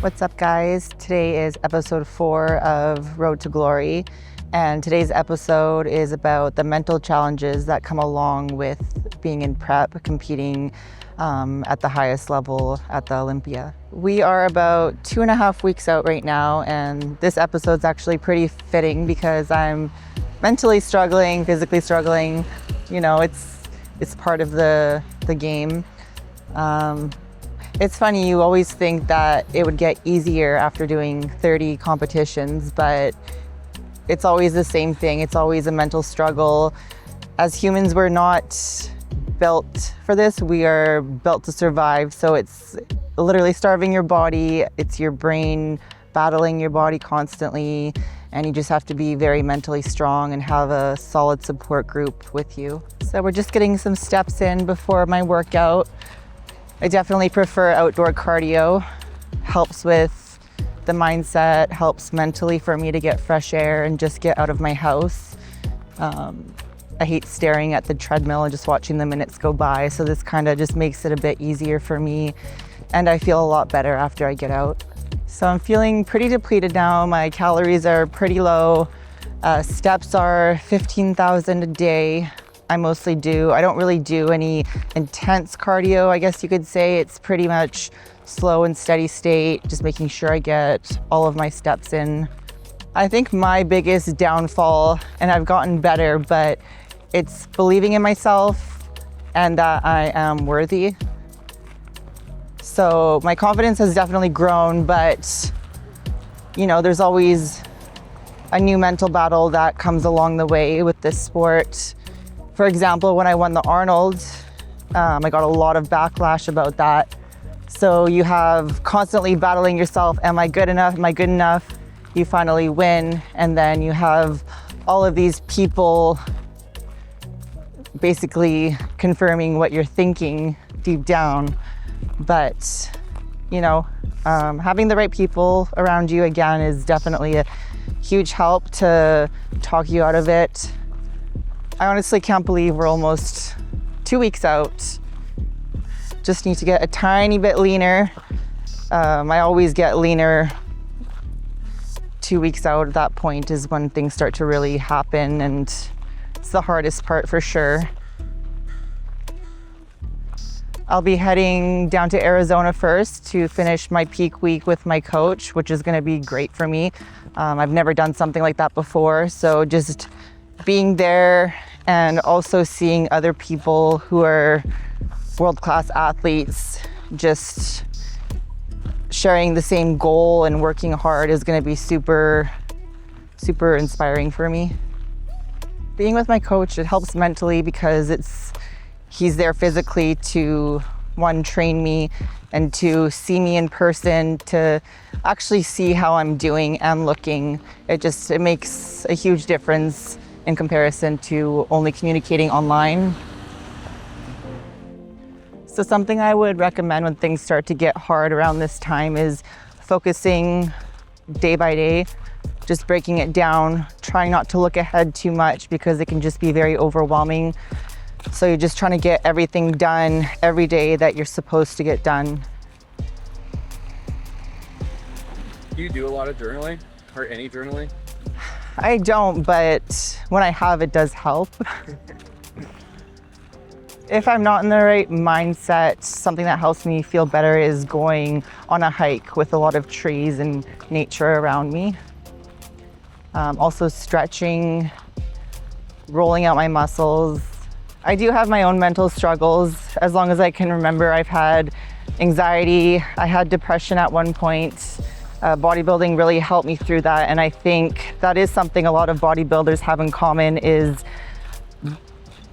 What's up, guys? Today is episode 4 of Road to Glory, and today's episode is about the mental challenges that come along with being in prep, competing at the highest level at the Olympia. We are about 2.5 weeks out right now, and this episode's actually pretty fitting because I'm mentally struggling, physically struggling. You know, it's part of the game. It's funny, you always think that it would get easier after doing 30 competitions, but it's always the same thing. It's always a mental struggle. As humans, we're not built for this. We are built to survive. So it's literally starving your body. It's your brain battling your body constantly. And you just have to be very mentally strong and have a solid support group with you. So we're just getting some steps in before my workout. I definitely prefer outdoor cardio. Helps with the mindset, helps mentally for me to get fresh air and just get out of my house. I hate staring at the treadmill and just watching the minutes go by, so this kind of just makes it a bit easier for me, and I feel a lot better after I get out. So I'm feeling pretty depleted now. My calories are pretty low. Steps are 15,000 a day. I don't really do any intense cardio, I guess you could say. It's pretty much slow and steady state, just making sure I get all of my steps in. I think my biggest downfall, and I've gotten better, but it's believing in myself and that I am worthy. So my confidence has definitely grown, but you know, there's always a new mental battle that comes along the way with this sport. For example, when I won the Arnold, I got a lot of backlash about that. So you have constantly battling yourself. Am I good enough? Am I good enough? You finally win. And then you have all of these people basically confirming what you're thinking deep down. But, you know, having the right people around you, again, is definitely a huge help to talk you out of it. I honestly can't believe we're almost 2 weeks out. Just need to get a tiny bit leaner. I always get leaner 2 weeks out. At that point is when things start to really happen, and it's the hardest part for sure. I'll be heading down to Arizona first to finish my peak week with my coach, which is going to be great for me. I've never done something like that before, so just being there and also seeing other people who are world-class athletes just sharing the same goal and working hard is going to be super, super inspiring for me. Being with my coach, it helps mentally because he's there physically to, one, train me, and two, see me in person, to actually see how I'm doing and looking. It makes a huge difference in comparison to only communicating online. So something I would recommend when things start to get hard around this time is focusing day by day, just breaking it down, trying not to look ahead too much because it can just be very overwhelming. So you're just trying to get everything done every day that you're supposed to get done. Do you do a lot of journaling or any journaling? I don't, but when I have, it does help. If I'm not in the right mindset, something that helps me feel better is going on a hike with a lot of trees and nature around me. Also stretching, rolling out my muscles. I do have my own mental struggles. As long as I can remember, I've had anxiety, I had depression at one point. Bodybuilding really helped me through that, and I think that is something a lot of bodybuilders have in common, is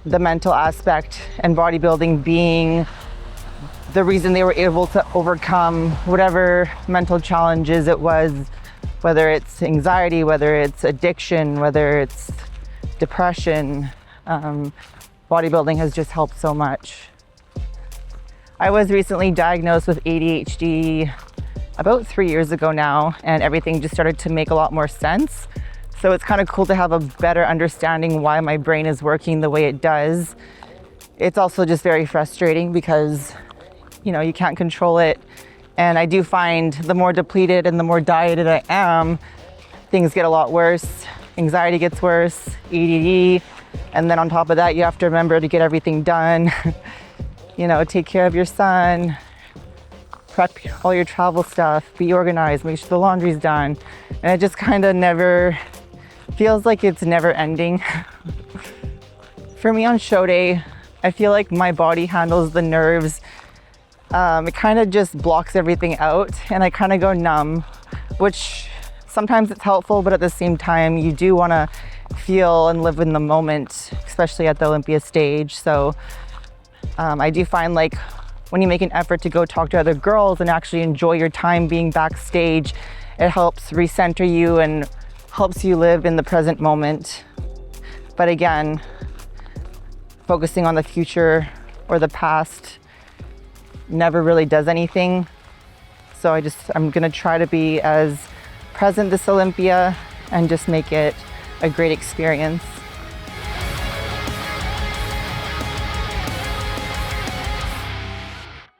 the mental aspect, and bodybuilding being the reason they were able to overcome whatever mental challenges it was, whether it's anxiety, whether it's addiction, whether it's depression. Bodybuilding has just helped so much. I was recently diagnosed with ADHD about 3 years ago now, and everything just started to make a lot more sense. So it's kind of cool to have a better understanding why my brain is working the way it does. It's also just very frustrating because, you know, you can't control it. And I do find the more depleted and the more dieted I am, things get a lot worse. Anxiety gets worse, ADD, and then on top of that, you have to remember to get everything done. You know, take care of your son, prep all your travel stuff, be organized, make sure the laundry's done. And it just kind of never, feels like it's never ending. For me on show day, I feel like my body handles the nerves. It kind of just blocks everything out and I kind of go numb, which sometimes it's helpful, but at the same time, you do want to feel and live in the moment, especially at the Olympia stage. So I do find like when you make an effort to go talk to other girls and actually enjoy your time being backstage, it helps recenter you and helps you live in the present moment. But again, focusing on the future or the past never really does anything. So I'm gonna try to be as present this Olympia and just make it a great experience.